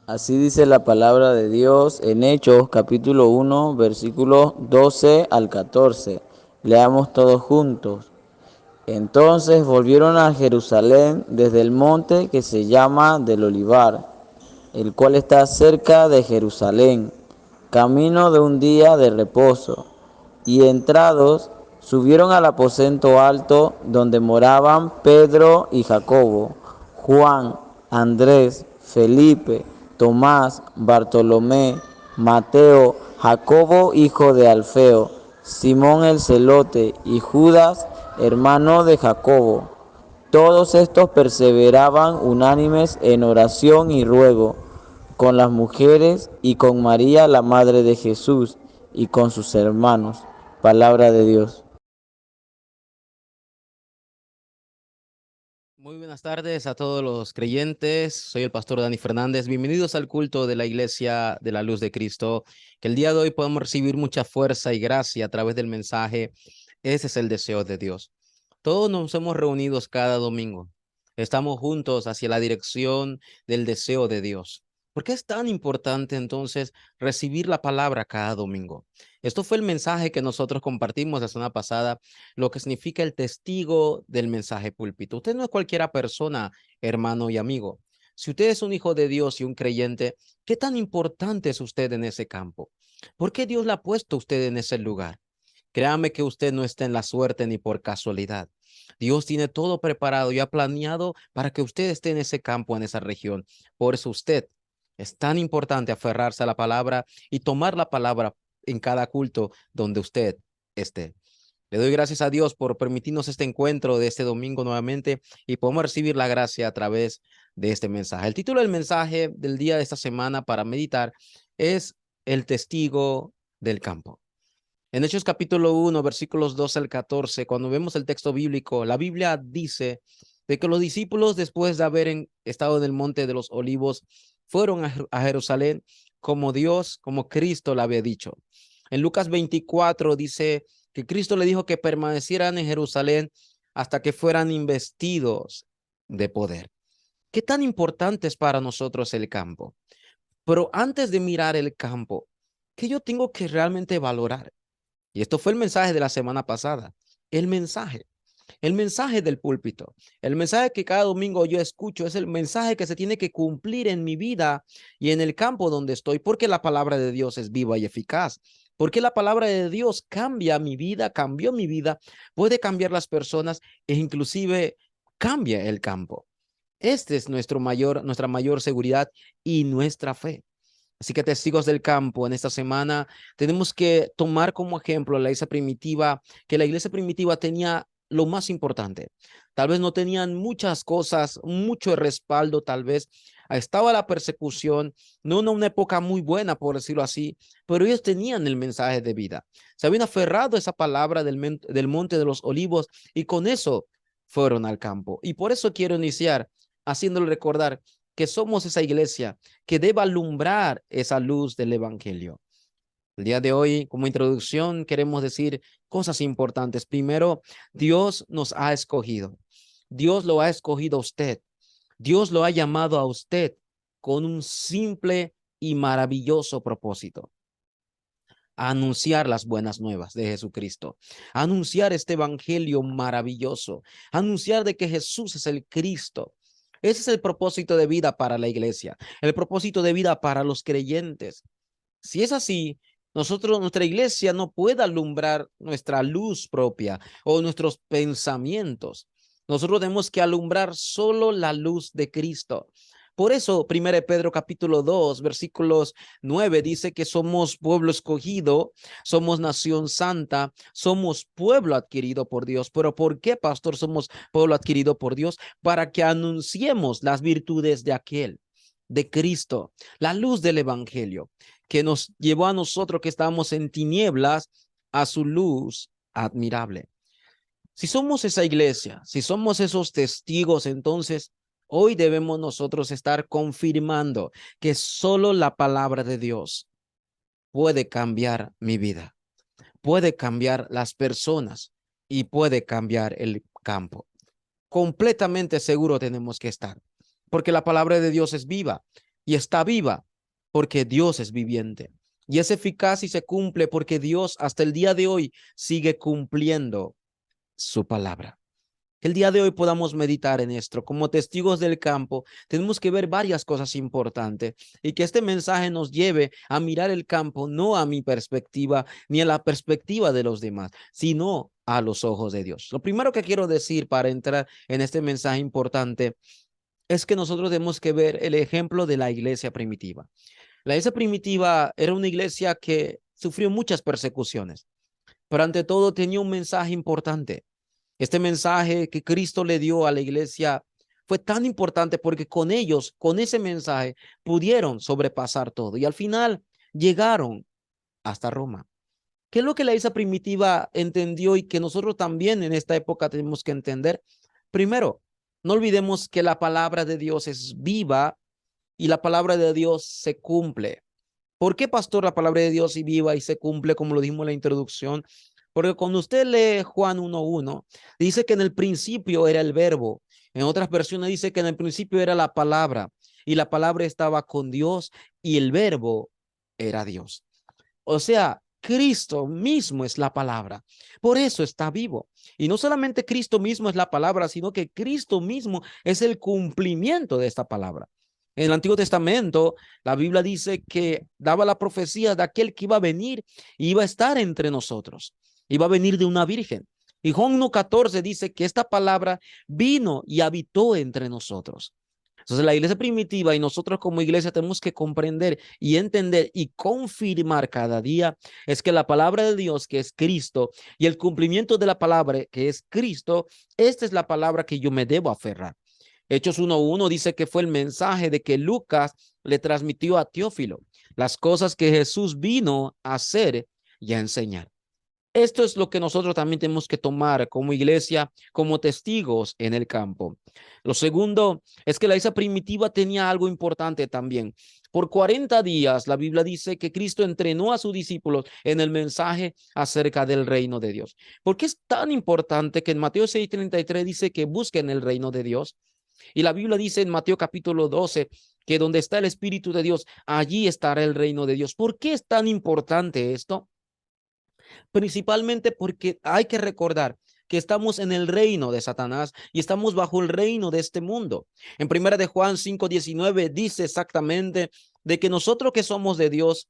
Así dice la palabra de Dios en Hechos, capítulo 1, versículos 12 al 14. Leamos todos juntos. Entonces volvieron a Jerusalén desde el monte que se llama del Olivar, el cual está cerca de Jerusalén, camino de un día de reposo. Y entrados, subieron al aposento alto donde moraban Pedro y Jacobo, Juan, Andrés, Felipe, Tomás, Bartolomé, Mateo, Jacobo hijo de Alfeo, Simón el celote y Judas, hermano de Jacobo. Todos estos perseveraban unánimes en oración y ruego con las mujeres y con María, la madre de Jesús, y con sus hermanos. Palabra de Dios. Muy buenas tardes a todos los creyentes. Soy el pastor Dani Fernández. Bienvenidos al culto de la Iglesia de la Luz de Cristo. Que el día de hoy podamos recibir mucha fuerza y gracia a través del mensaje. Ese es el deseo de Dios. Todos nos hemos reunido cada domingo. Estamos juntos hacia la dirección del deseo de Dios. ¿Por qué es tan importante entonces recibir la palabra cada domingo? Esto fue el mensaje que nosotros compartimos la semana pasada, lo que significa el testigo del mensaje púlpito. Usted no es cualquiera persona, hermano y amigo. Si usted es un hijo de Dios y un creyente, ¿qué tan importante es usted en ese campo? ¿Por qué Dios le ha puesto a usted en ese lugar? Créame que usted no está en la suerte ni por casualidad. Dios tiene todo preparado y ha planeado para que usted esté en ese campo, en esa región. Por eso usted es tan importante aferrarse a la palabra y tomar la palabra en cada culto donde usted esté. Le doy gracias a Dios por permitirnos este encuentro de este domingo nuevamente y podemos recibir la gracia a través de este mensaje. El título del mensaje del día de esta semana para meditar es El testigo del campo. En Hechos capítulo 1, versículos 12 al 14, cuando vemos el texto bíblico, la Biblia dice de que los discípulos, después de haber estado en el monte de los olivos, fueron a Jerusalén como Dios, como Cristo le había dicho. En Lucas 24 dice que Cristo le dijo que permanecieran en Jerusalén hasta que fueran investidos de poder. ¿Qué tan importante es para nosotros el campo? Pero antes de mirar el campo, ¿qué yo tengo que realmente valorar? Y esto fue el mensaje de la semana pasada. El mensaje del púlpito, el mensaje que cada domingo yo escucho es el mensaje que se tiene que cumplir en mi vida y en el campo donde estoy, porque la palabra de Dios es viva y eficaz, porque la palabra de Dios cambia mi vida, cambió mi vida, puede cambiar las personas e inclusive cambia el campo. Este es nuestra mayor seguridad y nuestra fe. Así que testigos del campo, en esta semana tenemos que tomar como ejemplo la iglesia primitiva, que la iglesia primitiva tenía lo más importante. Tal vez no tenían muchas cosas, mucho respaldo, tal vez estaba la persecución, no en una época muy buena, por decirlo así, pero ellos tenían el mensaje de vida. Se habían aferrado a esa palabra del monte de los olivos y con eso fueron al campo. Y por eso quiero iniciar haciéndole recordar que somos esa iglesia que debe alumbrar esa luz del evangelio. El día de hoy, como introducción, queremos decir cosas importantes. Primero, Dios nos ha escogido. Dios lo ha escogido a usted. Dios lo ha llamado a usted con un simple y maravilloso propósito: a anunciar las buenas nuevas de Jesucristo, a anunciar este evangelio maravilloso, a anunciar de que Jesús es el Cristo. Ese es el propósito de vida para la iglesia, el propósito de vida para los creyentes. Si es así, nuestra iglesia no puede alumbrar nuestra luz propia o nuestros pensamientos. Nosotros tenemos que alumbrar solo la luz de Cristo. Por eso, 1 Pedro capítulo 2, versículos 9 dice que somos pueblo escogido, somos nación santa, somos pueblo adquirido por Dios. ¿Pero por qué, pastor, somos pueblo adquirido por Dios? Para que anunciemos las virtudes de aquel, de Cristo, la luz del evangelio, que nos llevó a nosotros que estábamos en tinieblas a su luz admirable. Si somos esa iglesia, si somos esos testigos, entonces hoy debemos nosotros estar confirmando que solo la palabra de Dios puede cambiar mi vida, puede cambiar las personas y puede cambiar el campo. Completamente seguro tenemos que estar, porque la palabra de Dios es viva y está viva porque Dios es viviente. Y es eficaz y se cumple porque Dios hasta el día de hoy sigue cumpliendo su palabra. Que el día de hoy podamos meditar en esto. Como testigos del campo, tenemos que ver varias cosas importantes y que este mensaje nos lleve a mirar el campo no a mi perspectiva ni a la perspectiva de los demás, sino a los ojos de Dios. Lo primero que quiero decir para entrar en este mensaje importante es que nosotros tenemos que ver el ejemplo de la iglesia primitiva. La iglesia primitiva era una iglesia que sufrió muchas persecuciones, pero ante todo tenía un mensaje importante. Este mensaje que Cristo le dio a la iglesia fue tan importante porque con ellos, con ese mensaje, pudieron sobrepasar todo y al final llegaron hasta Roma. ¿Qué es lo que la iglesia primitiva entendió y que nosotros también en esta época tenemos que entender? Primero, no olvidemos que la palabra de Dios es viva y la palabra de Dios se cumple. ¿Por qué, pastor, la palabra de Dios es viva y se cumple, como lo dijimos en la introducción? Porque cuando usted lee Juan 1:1, dice que en el principio era el verbo. En otras versiones dice que en el principio era la palabra y la palabra estaba con Dios y el verbo era Dios. O sea, Cristo mismo es la palabra. Por eso está vivo. Y no solamente Cristo mismo es la palabra, sino que Cristo mismo es el cumplimiento de esta palabra. En el Antiguo Testamento, la Biblia dice que daba la profecía de aquel que iba a venir y iba a estar entre nosotros. Iba a venir de una virgen. Y Juan 1:14 dice que esta palabra vino y habitó entre nosotros. Entonces, la iglesia primitiva y nosotros como iglesia tenemos que comprender y entender y confirmar cada día es que la palabra de Dios, que es Cristo, y el cumplimiento de la palabra, que es Cristo, esta es la palabra que yo me debo aferrar. Hechos 1:1 dice que fue el mensaje de que Lucas le transmitió a Teófilo, las cosas que Jesús vino a hacer y a enseñar. Esto es lo que nosotros también tenemos que tomar como iglesia, como testigos en el campo. Lo segundo es que la iglesia primitiva tenía algo importante también. Por 40 días, la Biblia dice que Cristo entrenó a sus discípulos en el mensaje acerca del reino de Dios. ¿Por qué es tan importante que en Mateo 6:33 dice que busquen el reino de Dios? Y la Biblia dice en Mateo capítulo 12 que donde está el Espíritu de Dios, allí estará el reino de Dios. ¿Por qué es tan importante esto? Principalmente porque hay que recordar que estamos en el reino de Satanás y estamos bajo el reino de este mundo. En primera de Juan 5:19 dice exactamente de que nosotros que somos de Dios,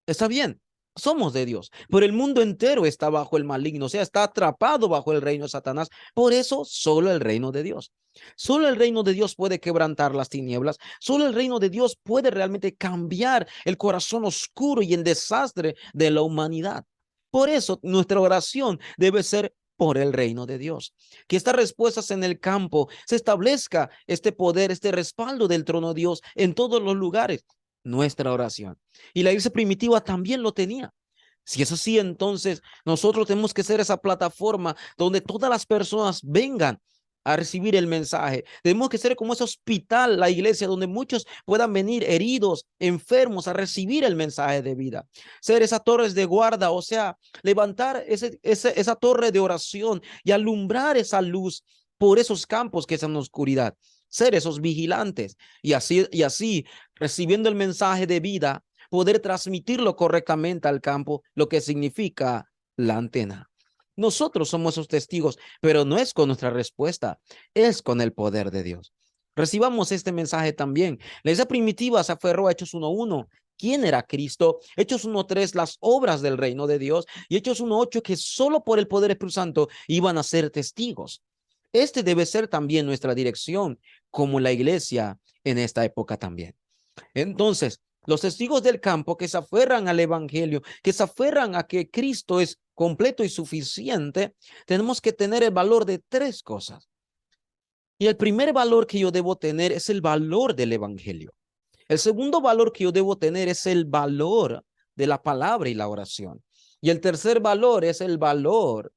está bien, somos de Dios, pero el mundo entero está bajo el maligno, o sea, está atrapado bajo el reino de Satanás. Por eso, solo el reino de Dios. Solo el reino de Dios puede quebrantar las tinieblas. Solo el reino de Dios puede realmente cambiar el corazón oscuro y en desastre de la humanidad. Por eso, nuestra oración debe ser por el reino de Dios. Que estas respuestas en el campo se establezca este poder, este respaldo del trono de Dios en todos los lugares. Nuestra oración. Y la iglesia primitiva también lo tenía. Si es así, entonces nosotros tenemos que ser esa plataforma donde todas las personas vengan a recibir el mensaje. Tenemos que ser como ese hospital, la iglesia, donde muchos puedan venir heridos, enfermos, a recibir el mensaje de vida. Ser esas torres de guarda, o sea, levantar esa torre de oración y alumbrar esa luz por esos campos que están en oscuridad. Ser esos vigilantes y así recibiendo el mensaje de vida, poder transmitirlo correctamente al campo, lo que significa la antena. Nosotros somos esos testigos, pero no es con nuestra respuesta, es con el poder de Dios. Recibamos este mensaje también. La iglesia primitiva se aferró a Hechos 1:1. ¿Quién era Cristo? Hechos 1:3, las obras del reino de Dios. Y Hechos 1:8, que solo por el poder Espíritu Santo iban a ser testigos. Este debe ser también nuestra dirección como la iglesia en esta época también. Entonces, los testigos del campo que se aferran al evangelio, que se aferran a que Cristo es completo y suficiente, tenemos que tener el valor de tres cosas. Y el primer valor que yo debo tener es el valor del evangelio. El segundo valor que yo debo tener es el valor de la palabra y la oración. Y el tercer valor es el valor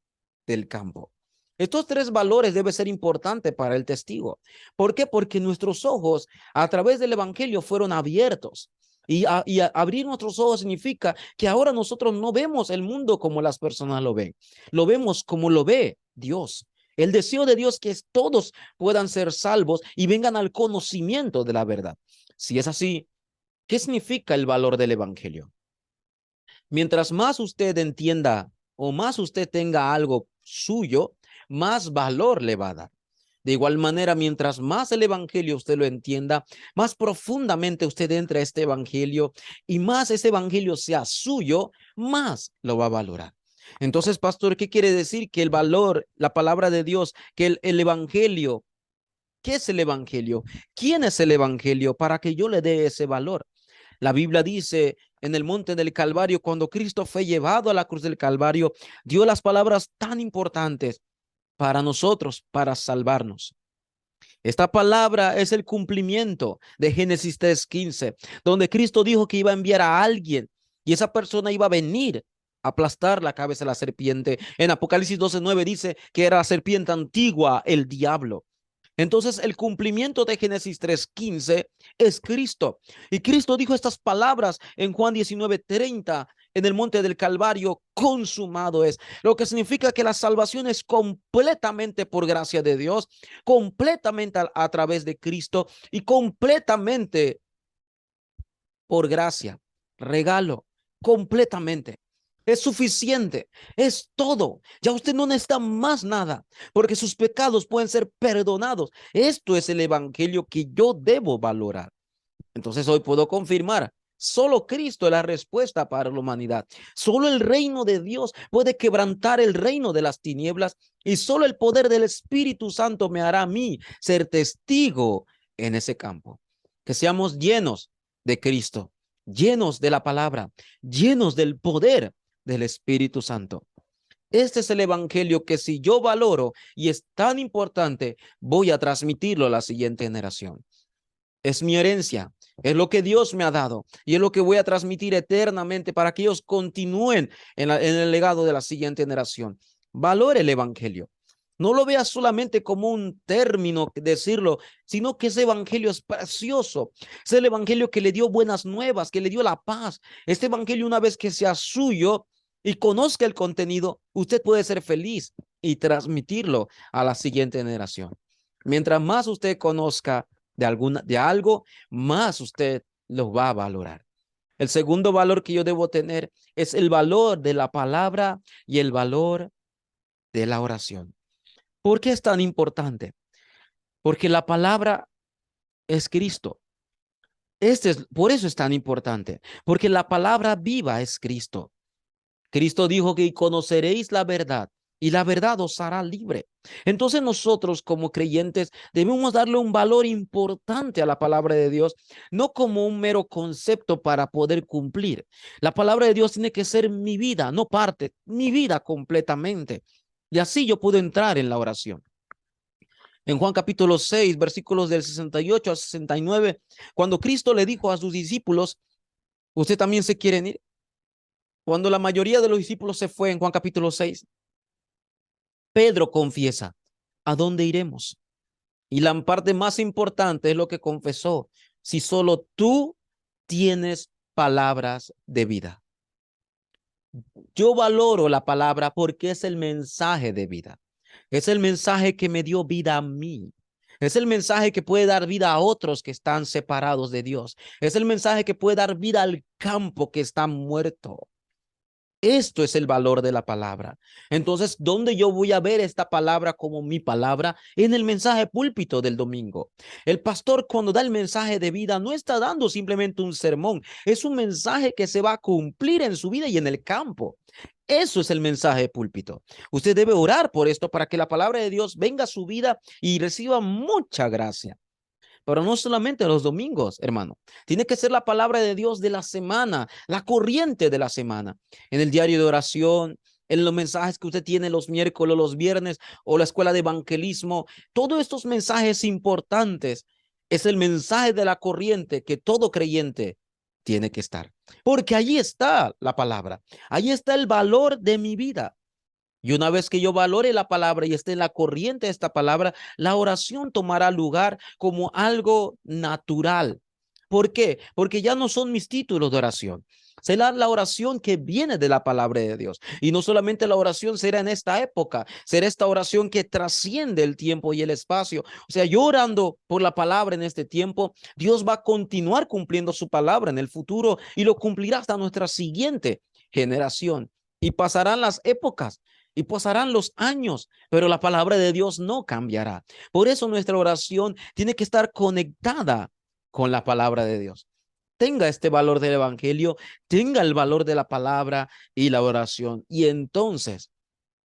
del campo. Estos tres valores deben ser importantes para el testigo. ¿Por qué? Porque nuestros ojos a través del evangelio fueron abiertos. Y abrir nuestros ojos significa que ahora nosotros no vemos el mundo como las personas lo ven. Lo vemos como lo ve Dios. El deseo de Dios que todos puedan ser salvos y vengan al conocimiento de la verdad. Si es así, ¿qué significa el valor del evangelio? Mientras más usted entienda o más usted tenga algo suyo, más valor le va a dar. De igual manera, mientras más el evangelio usted lo entienda, más profundamente usted entra a este evangelio y más ese evangelio sea suyo, más lo va a valorar. Entonces, pastor, ¿qué quiere decir? Que el valor, la palabra de Dios, que el evangelio, ¿qué es el evangelio? ¿Quién es el evangelio para que yo le dé ese valor? La Biblia dice en el monte del Calvario, cuando Cristo fue llevado a la cruz del Calvario, dio las palabras tan importantes para nosotros, para salvarnos. Esta palabra es el cumplimiento de Génesis 3:15, donde Cristo dijo que iba a enviar a alguien y esa persona iba a venir a aplastar la cabeza de la serpiente. En Apocalipsis 12:9 dice que era la serpiente antigua, el diablo. Entonces, el cumplimiento de Génesis 3:15 es Cristo. Y Cristo dijo estas palabras en Juan 19:30 en el monte del Calvario: consumado es. Lo que significa que la salvación es completamente por gracia de Dios, completamente a través de Cristo y completamente por gracia, regalo, completamente. Es suficiente, es todo. Ya usted no necesita más nada, porque sus pecados pueden ser perdonados. Esto es el evangelio que yo debo valorar. Entonces hoy puedo confirmar, solo Cristo es la respuesta para la humanidad. Solo el reino de Dios puede quebrantar el reino de las tinieblas y solo el poder del Espíritu Santo me hará a mí ser testigo en ese campo. Que seamos llenos de Cristo, llenos de la palabra, llenos del poder del Espíritu Santo. Este es el evangelio que, si yo valoro y es tan importante, voy a transmitirlo a la siguiente generación. Es mi herencia, es lo que Dios me ha dado y es lo que voy a transmitir eternamente para que ellos continúen en el legado de la siguiente generación. Valore el evangelio. No lo vea solamente como un término decirlo, sino que ese evangelio es precioso. Es el evangelio que le dio buenas nuevas, que le dio la paz. Este evangelio, una vez que sea suyo y conozca el contenido, usted puede ser feliz y transmitirlo a la siguiente generación. Mientras más usted conozca de algo, más usted lo va a valorar. El segundo valor que yo debo tener es el valor de la palabra y el valor de la oración. ¿Por qué es tan importante? Porque la palabra es Cristo. Por eso es tan importante, porque la palabra viva es Cristo. Cristo dijo que conoceréis la verdad y la verdad os hará libre. Entonces nosotros como creyentes debemos darle un valor importante a la palabra de Dios, no como un mero concepto para poder cumplir. La palabra de Dios tiene que ser mi vida, no parte, mi vida completamente. Y así yo puedo entrar en la oración. En Juan capítulo 6, versículos del 68 al 69, cuando Cristo le dijo a sus discípulos: ¿usted también se quieren ir? Cuando la mayoría de los discípulos se fue en Juan capítulo 6, Pedro confiesa: ¿a dónde iremos? Y la parte más importante es lo que confesó: si solo tú tienes palabras de vida. Yo valoro la palabra porque es el mensaje de vida. Es el mensaje que me dio vida a mí. Es el mensaje que puede dar vida a otros que están separados de Dios. Es el mensaje que puede dar vida al campo que está muerto. Esto es el valor de la palabra. Entonces, ¿dónde yo voy a ver esta palabra como mi palabra? En el mensaje púlpito del domingo. El pastor, cuando da el mensaje de vida, no está dando simplemente un sermón. Es un mensaje que se va a cumplir en su vida y en el campo. Eso es el mensaje de púlpito. Usted debe orar por esto para que la palabra de Dios venga a su vida y reciba mucha gracia. Pero no solamente los domingos, hermano. Tiene que ser la palabra de Dios de la semana, la corriente de la semana. En el diario de oración, en los mensajes que usted tiene los miércoles, los viernes, o la escuela de evangelismo. Todos estos mensajes importantes es el mensaje de la corriente que todo creyente tiene que estar. Porque allí está la palabra. Allí está el valor de mi vida. Y una vez que yo valore la palabra y esté en la corriente de esta palabra, la oración tomará lugar como algo natural. ¿Por qué? Porque ya no son mis títulos de oración, Será la oración que viene de la palabra de Dios. Y no solamente la oración será en esta época, será esta oración que trasciende el tiempo y el espacio. O sea, yo orando por la palabra en este tiempo, Dios va a continuar cumpliendo su palabra en el futuro y lo cumplirá hasta nuestra siguiente generación. Y pasarán las épocas y pasarán los años, pero la palabra de Dios no cambiará. Por eso nuestra oración tiene que estar conectada con la palabra de Dios. Tenga este valor del evangelio, tenga el valor de la palabra y la oración. Y entonces,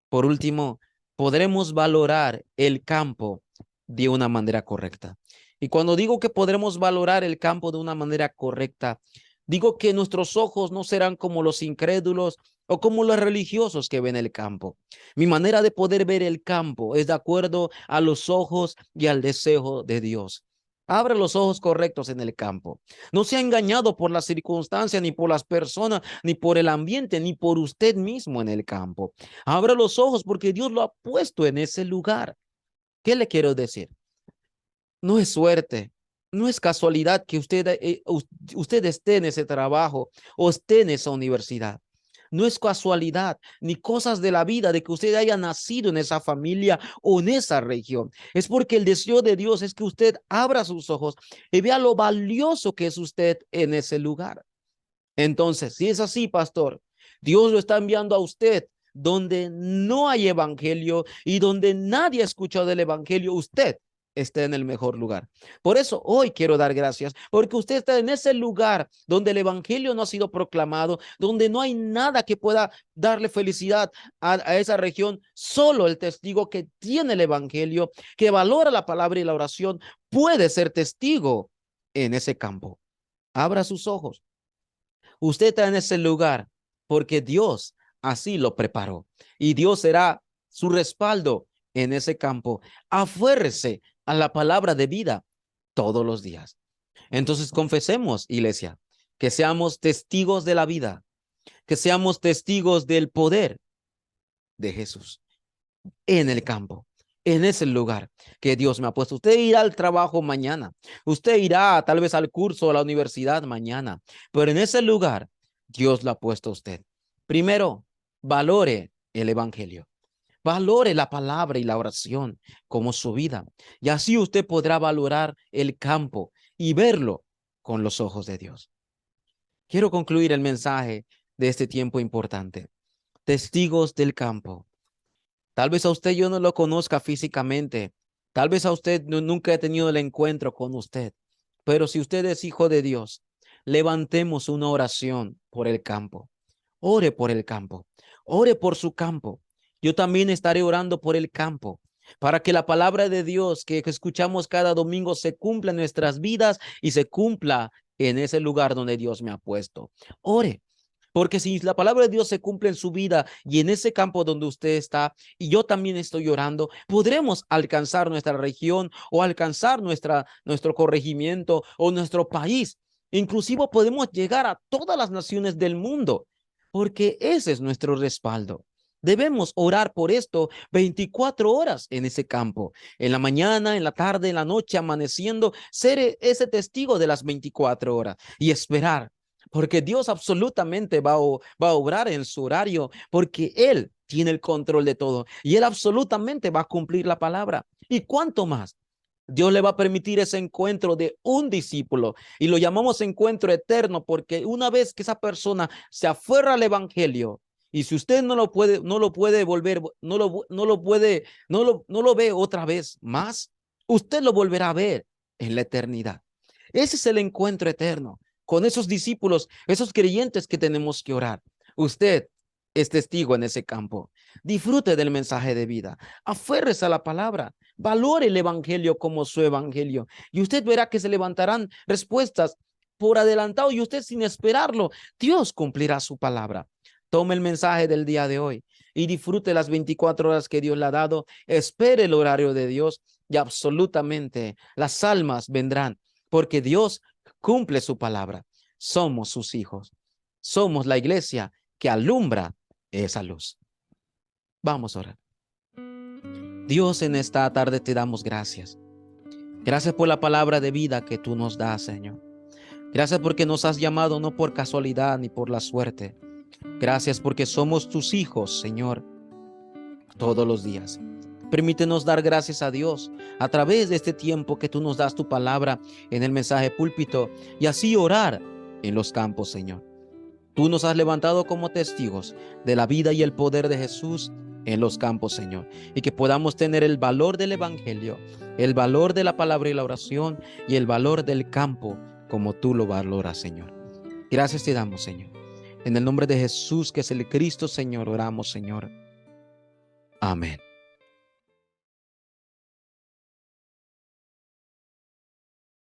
por último, podremos valorar el campo de una manera correcta. Y cuando digo que podremos valorar el campo de una manera correcta, digo que nuestros ojos no serán como los incrédulos o como los religiosos que ven el campo. Mi manera de poder ver el campo es de acuerdo a los ojos y al deseo de Dios. Abra los ojos correctos en el campo. No sea engañado por las circunstancias, ni por las personas, ni por el ambiente, ni por usted mismo en el campo. Abra los ojos porque Dios lo ha puesto en ese lugar. ¿Qué le quiero decir? No es suerte, no es casualidad que usted esté en ese trabajo o esté en esa universidad. No es casualidad ni cosas de la vida de que usted haya nacido en esa familia o en esa región. Es porque el deseo de Dios es que usted abra sus ojos y vea lo valioso que es usted en ese lugar. Entonces, si es así, pastor, Dios lo está enviando a usted donde no hay evangelio y donde nadie ha escuchado del evangelio, usted está en el mejor lugar. Por eso hoy quiero dar gracias, porque usted está en ese lugar donde el evangelio no ha sido proclamado, donde no hay nada que pueda darle felicidad a esa región. Solo el testigo que tiene el evangelio, que valora la palabra y la oración, puede ser testigo en ese campo. Abra sus ojos. Usted está en ese lugar porque Dios así lo preparó y Dios será su respaldo en ese campo. Aférrese a la palabra de vida todos los días. Entonces confesemos, iglesia, que seamos testigos de la vida, que seamos testigos del poder de Jesús en el campo, en ese lugar que Dios me ha puesto. Usted irá al trabajo mañana, usted irá tal vez al curso, a la universidad mañana, pero en ese lugar Dios lo ha puesto a usted. Primero, valore el evangelio. Valore la palabra y la oración como su vida. Y así usted podrá valorar el campo y verlo con los ojos de Dios. Quiero concluir el mensaje de este tiempo importante. Testigos del campo. Tal vez a usted yo no lo conozca físicamente. Tal vez a usted nunca he tenido el encuentro con usted. Pero si usted es hijo de Dios, levantemos una oración por el campo. Ore por el campo. Ore por su campo. Yo también estaré orando por el campo para que la palabra de Dios que escuchamos cada domingo se cumpla en nuestras vidas y se cumpla en ese lugar donde Dios me ha puesto. Ore. Porque si la palabra de Dios se cumple en su vida y en ese campo donde usted está y yo también estoy llorando, podremos alcanzar nuestra región o alcanzar nuestro corregimiento o nuestro país. Inclusive podemos llegar a todas las naciones del mundo, porque ese es nuestro respaldo. Debemos orar por esto 24 horas en ese campo, en la mañana, en la tarde, en la noche, amaneciendo, ser ese testigo de las 24 horas y esperar porque Dios absolutamente va a obrar en su horario, porque Él tiene el control de todo y Él absolutamente va a cumplir la palabra. ¿Y cuánto más? Dios le va a permitir ese encuentro de un discípulo y lo llamamos encuentro eterno porque una vez que esa persona se aferra al evangelio y si usted no lo puede volver, no lo ve otra vez más, usted lo volverá a ver en la eternidad. Ese es el encuentro eterno con esos discípulos, esos creyentes que tenemos que orar. Usted es testigo en ese campo. Disfrute del mensaje de vida. Aférrese a la palabra. Valore el evangelio como su evangelio. Y usted verá que se levantarán respuestas por adelantado y usted sin esperarlo. Dios cumplirá su palabra. Tome el mensaje del día de hoy y disfrute las 24 horas que Dios le ha dado. Espere el horario de Dios y absolutamente las almas vendrán porque Dios cumple su palabra. Somos sus hijos. Somos la iglesia que alumbra esa luz. Vamos a orar. Dios, en esta tarde te damos gracias. Gracias por la palabra de vida que tú nos das, Señor. Gracias porque nos has llamado no por casualidad ni por la suerte. Gracias porque somos tus hijos, Señor, todos los días. Permítenos dar gracias a Dios a través de este tiempo que tú nos das tu palabra en el mensaje púlpito y así orar en los campos, Señor. Tú nos has levantado como testigos de la vida y el poder de Jesús en los campos, Señor, y que podamos tener el valor del evangelio, el valor de la palabra y la oración y el valor del campo como tú lo valoras, Señor. Gracias te damos, Señor. En el nombre de Jesús, que es el Cristo, Señor, oramos, Señor. Amén.